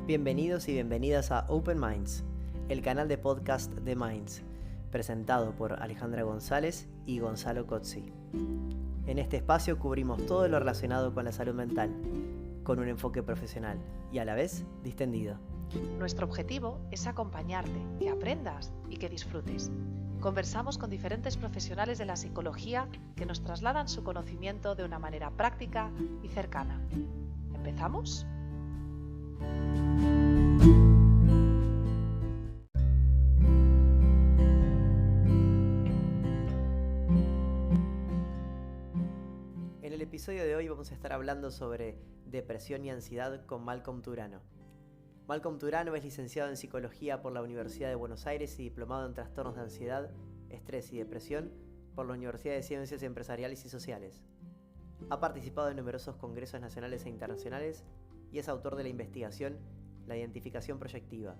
Bienvenidos y bienvenidas a Open Minds, el canal de podcast de Minds, presentado por Alejandra González y Gonzalo Cozzi. En este espacio cubrimos todo lo relacionado con la salud mental, con un enfoque profesional y a la vez distendido. Nuestro objetivo es acompañarte, que aprendas y que disfrutes. Conversamos con diferentes profesionales de la psicología que nos trasladan su conocimiento de una manera práctica y cercana. ¿Empezamos? En el episodio de hoy vamos a estar hablando sobre depresión y ansiedad con Malcolm Turano. Malcolm Turano es licenciado en Psicología por la Universidad de Buenos Aires y diplomado en Trastornos de Ansiedad, Estrés y Depresión por la Universidad de Ciencias Empresariales y Sociales. Ha participado en numerosos congresos nacionales e internacionales y es autor de la investigación La Identificación Proyectiva.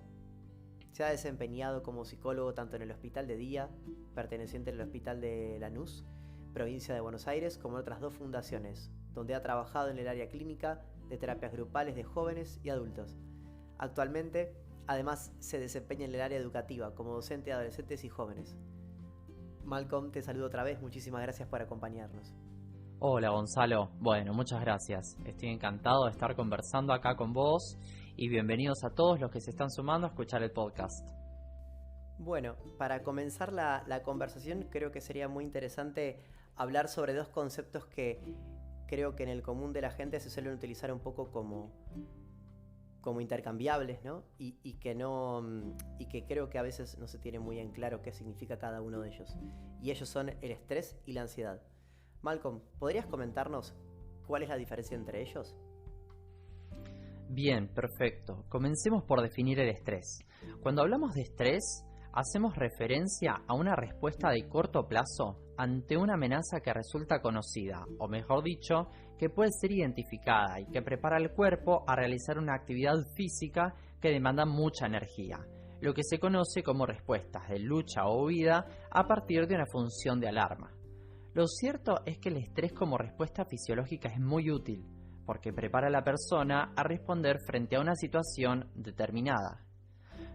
Se ha desempeñado como psicólogo tanto en el Hospital de Día, perteneciente al Hospital de Lanús, provincia de Buenos Aires, como en otras dos fundaciones, donde ha trabajado en el área clínica de terapias grupales de jóvenes y adultos. Actualmente, además, se desempeña en el área educativa como docente de adolescentes y jóvenes. Malcolm, te saludo otra vez, muchísimas gracias por acompañarnos. Hola Gonzalo, bueno, muchas gracias. Estoy encantado de estar conversando acá con vos y bienvenidos a todos los que se están sumando a escuchar el podcast. Bueno, para comenzar la conversación creo que sería muy interesante hablar sobre dos conceptos que creo que en el común de la gente se suelen utilizar un poco como intercambiables, ¿no? Y que creo que a veces no se tiene muy en claro qué significa cada uno de ellos. Y ellos son el estrés y la ansiedad. Malcolm, ¿podrías comentarnos cuál es la diferencia entre ellos? Bien, perfecto. Comencemos por definir el estrés. Cuando hablamos de estrés, hacemos referencia a una respuesta de corto plazo ante una amenaza que resulta conocida, o mejor dicho, que puede ser identificada y que prepara al cuerpo a realizar una actividad física que demanda mucha energía, lo que se conoce como respuestas de lucha o huida a partir de una función de alarma. Lo cierto es que el estrés como respuesta fisiológica es muy útil, porque prepara a la persona a responder frente a una situación determinada.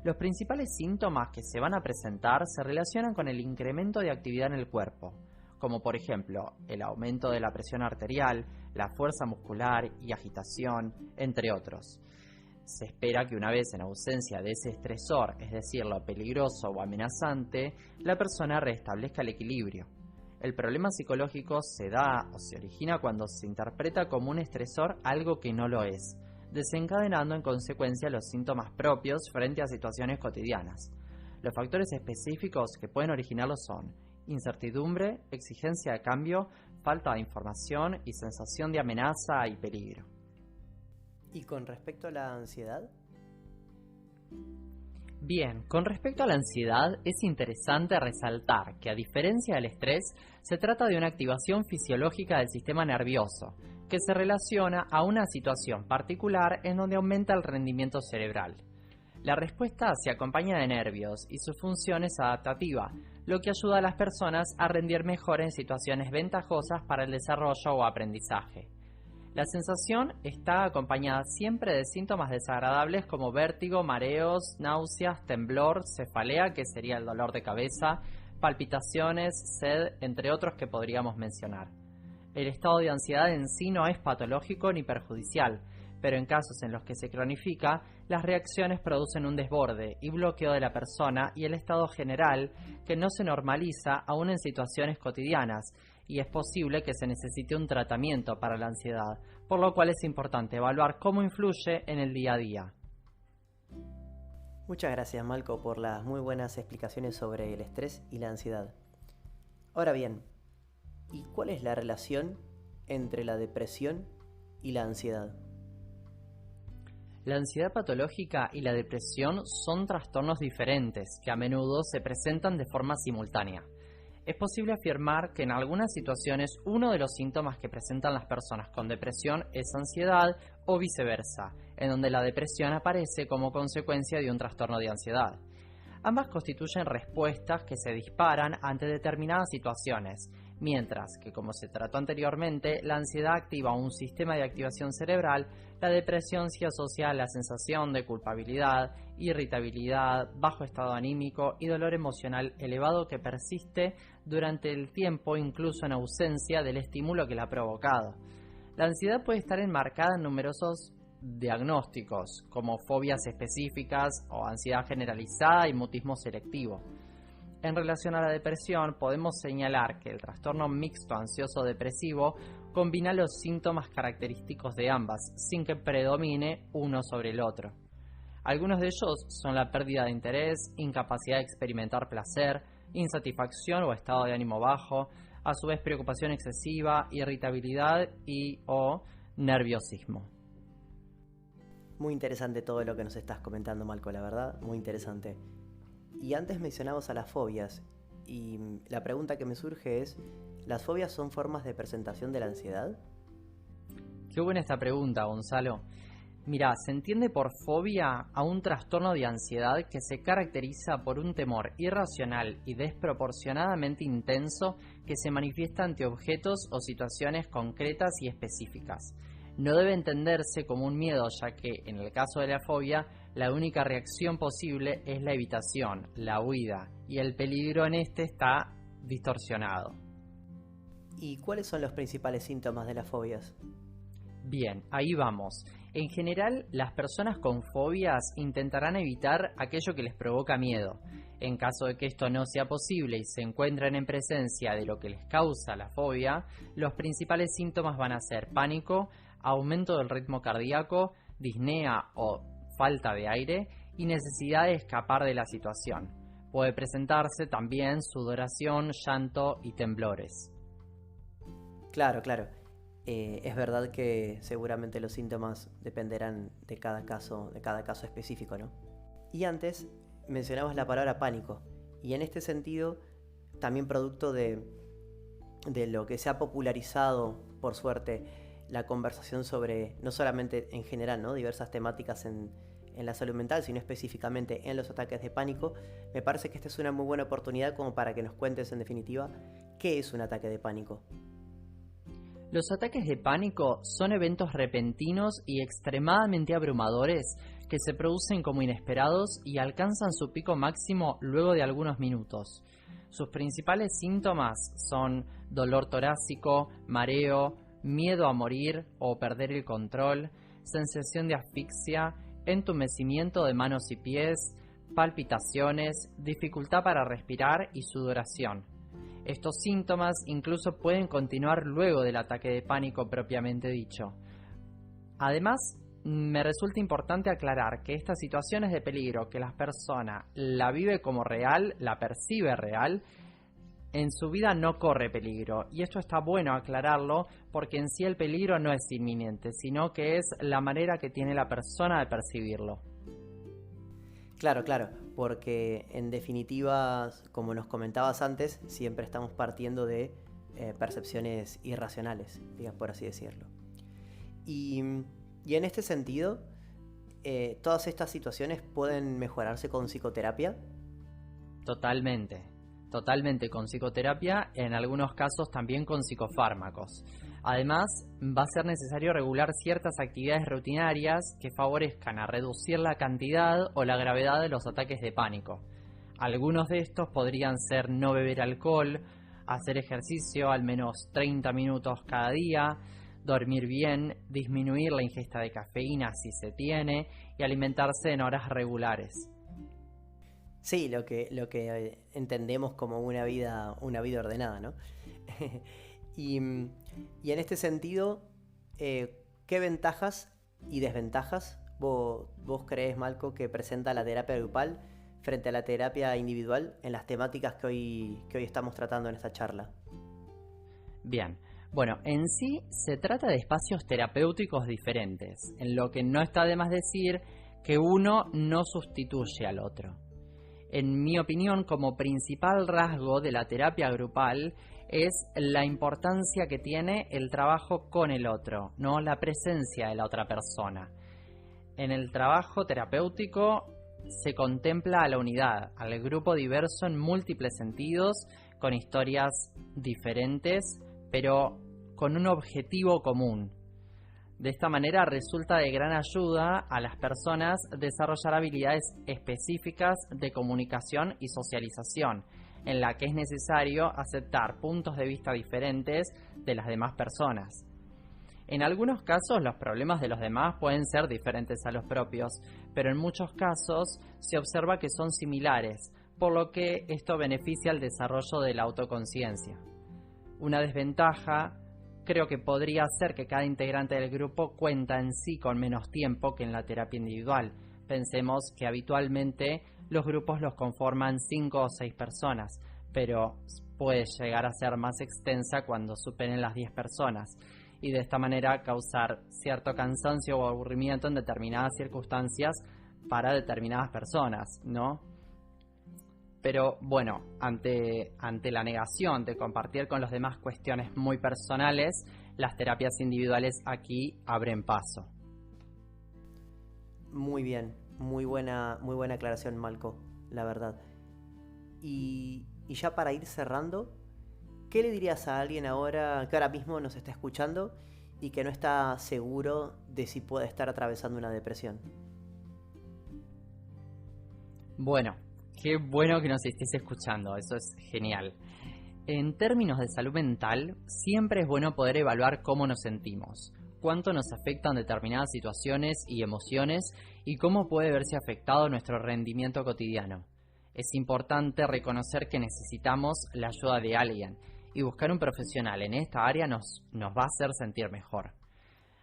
Los principales síntomas que se van a presentar se relacionan con el incremento de actividad en el cuerpo, como por ejemplo el aumento de la presión arterial, la fuerza muscular y agitación, entre otros. Se espera que una vez en ausencia de ese estresor, es decir, lo peligroso o amenazante, la persona restablezca el equilibrio. El problema psicológico se da o se origina cuando se interpreta como un estresor algo que no lo es, desencadenando en consecuencia los síntomas propios frente a situaciones cotidianas. Los factores específicos que pueden originarlo son incertidumbre, exigencia de cambio, falta de información y sensación de amenaza y peligro. ¿Y con respecto a la ansiedad? Bien, con respecto a la ansiedad, es interesante resaltar que a diferencia del estrés, se trata de una activación fisiológica del sistema nervioso, que se relaciona a una situación particular en donde aumenta el rendimiento cerebral. La respuesta se acompaña de nervios y su función es adaptativa, lo que ayuda a las personas a rendir mejor en situaciones ventajosas para el desarrollo o aprendizaje. La sensación está acompañada siempre de síntomas desagradables como vértigo, mareos, náuseas, temblor, cefalea, que sería el dolor de cabeza, palpitaciones, sed, entre otros que podríamos mencionar. El estado de ansiedad en sí no es patológico ni perjudicial, pero en casos en los que se cronifica, las reacciones producen un desborde y bloqueo de la persona y el estado general que no se normaliza aún en situaciones cotidianas, y es posible que se necesite un tratamiento para la ansiedad, por lo cual es importante evaluar cómo influye en el día a día. Muchas gracias, Malcolm, por las muy buenas explicaciones sobre el estrés y la ansiedad. Ahora bien, ¿y cuál es la relación entre la depresión y la ansiedad? La ansiedad patológica y la depresión son trastornos diferentes que a menudo se presentan de forma simultánea. Es posible afirmar que en algunas situaciones uno de los síntomas que presentan las personas con depresión es ansiedad o viceversa, en donde la depresión aparece como consecuencia de un trastorno de ansiedad. Ambas constituyen respuestas que se disparan ante determinadas situaciones, mientras que, como se trató anteriormente, la ansiedad activa un sistema de activación cerebral, la depresión se asocia a la sensación de culpabilidad, irritabilidad, bajo estado anímico y dolor emocional elevado que persiste durante el tiempo, incluso en ausencia del estímulo que la ha provocado. La ansiedad puede estar enmarcada en numerosos diagnósticos, como fobias específicas o ansiedad generalizada y mutismo selectivo. En relación a la depresión, podemos señalar que el trastorno mixto ansioso-depresivo combina los síntomas característicos de ambas, sin que predomine uno sobre el otro. Algunos de ellos son la pérdida de interés, incapacidad de experimentar placer, insatisfacción o estado de ánimo bajo, a su vez preocupación excesiva, irritabilidad o nerviosismo. Muy interesante todo lo que nos estás comentando, Malco, la verdad, muy interesante. Y antes mencionamos a las fobias, y la pregunta que me surge es, ¿las fobias son formas de presentación de la ansiedad? Qué buena esta pregunta, Gonzalo. Mirá, se entiende por fobia a un trastorno de ansiedad que se caracteriza por un temor irracional y desproporcionadamente intenso que se manifiesta ante objetos o situaciones concretas y específicas. No debe entenderse como un miedo, ya que, en el caso de la fobia, la única reacción posible es la evitación, la huida, y el peligro en este está distorsionado. ¿Y cuáles son los principales síntomas de las fobias? Bien, ahí vamos. En general, las personas con fobias intentarán evitar aquello que les provoca miedo. En caso de que esto no sea posible y se encuentren en presencia de lo que les causa la fobia, los principales síntomas van a ser pánico, aumento del ritmo cardíaco, disnea o falta de aire y necesidad de escapar de la situación. Puede presentarse también sudoración, llanto y temblores. Claro. Es verdad que seguramente los síntomas dependerán de cada caso específico, ¿no? Y antes mencionamos la palabra pánico, y en este sentido, también producto de lo que se ha popularizado, por suerte, la conversación sobre, no solamente en general, ¿no?, diversas temáticas en la salud mental, sino específicamente en los ataques de pánico, me parece que esta es una muy buena oportunidad como para que nos cuentes en definitiva qué es un ataque de pánico. Los ataques de pánico son eventos repentinos y extremadamente abrumadores que se producen como inesperados y alcanzan su pico máximo luego de algunos minutos. Sus principales síntomas son dolor torácico, mareo, miedo a morir o perder el control, sensación de asfixia, entumecimiento de manos y pies, palpitaciones, dificultad para respirar y sudoración. Estos síntomas incluso pueden continuar luego del ataque de pánico propiamente dicho. Además, me resulta importante aclarar que estas situaciones de peligro que la persona la vive como real, la percibe real, en su vida no corre peligro. Y esto está bueno aclararlo porque en sí el peligro no es inminente, sino que es la manera que tiene la persona de percibirlo. Claro, porque en definitiva, como nos comentabas antes, siempre estamos partiendo de percepciones irracionales, digamos, por así decirlo. Y en este sentido, ¿todas estas situaciones pueden mejorarse con psicoterapia? Totalmente con psicoterapia, en algunos casos también con psicofármacos. Además, va a ser necesario regular ciertas actividades rutinarias que favorezcan a reducir la cantidad o la gravedad de los ataques de pánico. Algunos de estos podrían ser no beber alcohol, hacer ejercicio al menos 30 minutos cada día, dormir bien, disminuir la ingesta de cafeína si se tiene y alimentarse en horas regulares. Sí, lo que entendemos como una vida ordenada, ¿no? Y en este sentido, ¿qué ventajas y desventajas vos crees, Malco, que presenta la terapia grupal frente a la terapia individual en las temáticas que hoy estamos tratando en esta charla? Bien, bueno, en sí se trata de espacios terapéuticos diferentes, en lo que no está de más decir que uno no sustituye al otro. En mi opinión, como principal rasgo de la terapia grupal es la importancia que tiene el trabajo con el otro, no la presencia de la otra persona. En el trabajo terapéutico se contempla a la unidad, al grupo diverso en múltiples sentidos, con historias diferentes, pero con un objetivo común. De esta manera resulta de gran ayuda a las personas desarrollar habilidades específicas de comunicación y socialización, en la que es necesario aceptar puntos de vista diferentes de las demás personas. En algunos casos los problemas de los demás pueden ser diferentes a los propios, pero en muchos casos se observa que son similares, por lo que esto beneficia el desarrollo de la autoconciencia. Una desventaja creo que podría ser que cada integrante del grupo cuenta en sí con menos tiempo que en la terapia individual. Pensemos que habitualmente los grupos los conforman 5 o 6 personas, pero puede llegar a ser más extensa cuando superen las 10 personas, y de esta manera causar cierto cansancio o aburrimiento en determinadas circunstancias para determinadas personas, ¿no? Pero bueno, ante la negación de compartir con los demás cuestiones muy personales, las terapias individuales aquí abren paso. Muy bien, muy buena aclaración, Malco, la verdad. Y ya para ir cerrando, ¿qué le dirías a alguien ahora que ahora mismo nos está escuchando y que no está seguro de si puede estar atravesando una depresión? Bueno, qué bueno que nos estés escuchando, eso es genial. En términos de salud mental, siempre es bueno poder evaluar cómo nos sentimos, cuánto nos afectan determinadas situaciones y emociones y cómo puede verse afectado nuestro rendimiento cotidiano. Es importante reconocer que necesitamos la ayuda de alguien y buscar un profesional en esta área nos va a hacer sentir mejor.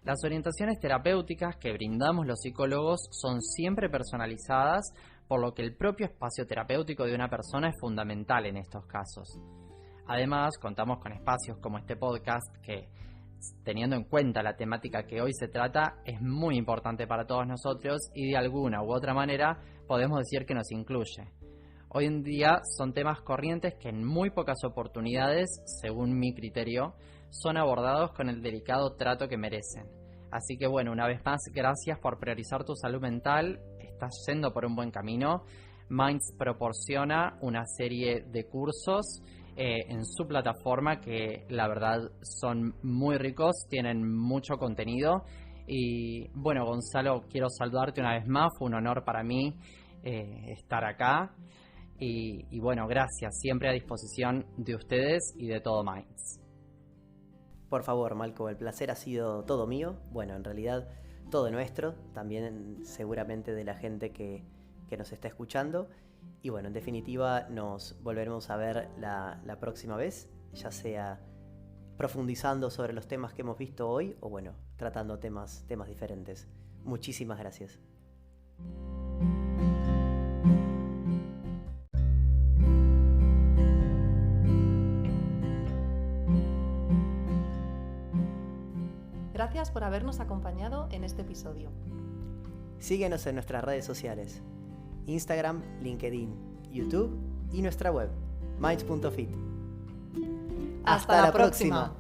Las orientaciones terapéuticas que brindamos los psicólogos son siempre personalizadas, por lo que el propio espacio terapéutico de una persona es fundamental en estos casos. Además, contamos con espacios como este podcast que, teniendo en cuenta la temática que hoy se trata, es muy importante para todos nosotros y de alguna u otra manera podemos decir que nos incluye. Hoy en día son temas corrientes que en muy pocas oportunidades, según mi criterio, son abordados con el delicado trato que merecen. Así que bueno, una vez más, gracias por priorizar tu salud mental, estás yendo por un buen camino. Minds proporciona una serie de cursos en su plataforma que la verdad son muy ricos, tienen mucho contenido. Y bueno, Gonzalo, quiero saludarte una vez más, fue un honor para mí estar acá. Y bueno, gracias, siempre a disposición de ustedes y de todo Minds. Por favor, Malco, el placer ha sido todo mío. Bueno, en realidad todo nuestro, también seguramente de la gente que nos está escuchando. Y bueno, en definitiva nos volveremos a ver la próxima vez, ya sea profundizando sobre los temas que hemos visto hoy o bueno, tratando temas diferentes. Muchísimas gracias. Gracias por habernos acompañado en este episodio. Síguenos en nuestras redes sociales: Instagram, LinkedIn, YouTube y nuestra web, minds.fit. ¡Hasta la próxima!